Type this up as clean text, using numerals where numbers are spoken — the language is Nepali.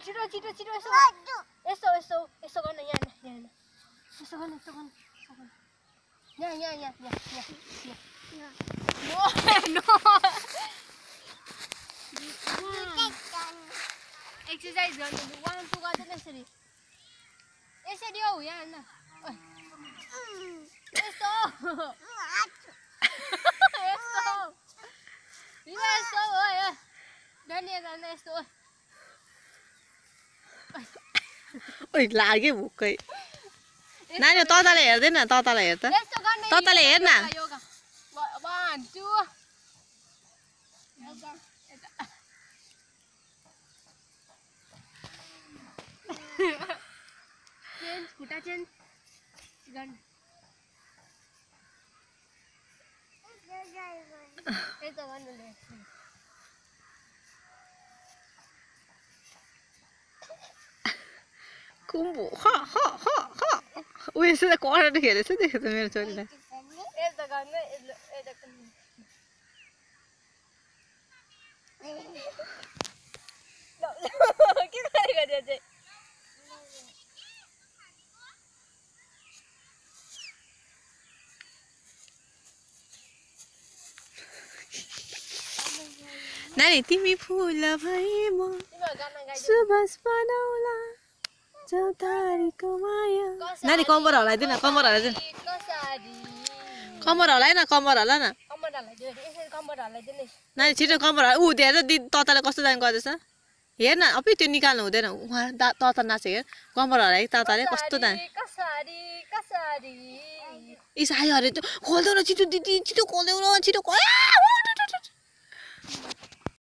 छिटो छिटो छिटो यसो यसो यसो यसो गर्न यहाँ यहाँ यसो गर्न यसो गर्न यहाँ यहाँ यहाँ यहाँ नो एक्सरसाइज गर्नु 1 2 गर्दैन यसरी यसरी हो यहाँ न यस्तो यस्तो यस्तो हो यो डन्डिया गर्न यस्तो ओइ लाग्यो भुक्कै नानी तताले हेर्दैन तताले हेर त तताले हेर न 1 2 चेन्ज खुट्टा चेन्ज गर्न यस्तो गर्नुले कुम्बो हा हा हा हा उ यसो त कराटे खेलेछ देख्यो त मेरो छोरीलाई यस्तो गर्न यस्तो के गरेको त्यो चाहिँ नानी तिमी फुल भई म सुबस बनाउला चौतारीको माया नानी कम्बर हलाइदिन कम्बर हलाइदिन कम्बर हलाइ न कम्बर हला न कम्बर हलाइदियो यसरी कम्बर हलाइदिनु नानी छिटो कम्बर ऊ हेर त तताले कस्तो दामी गर्दैछ हेर न अपि त्यो निकाल्नु हुँदैन उहाँ तता नाचे हेर कम्बर हलाइ तताले कस्तो दामी कसरी कसरी इस आयो अरे खोल्देऊ न छिटो दिदी छिटो खोल्देऊ न छिटो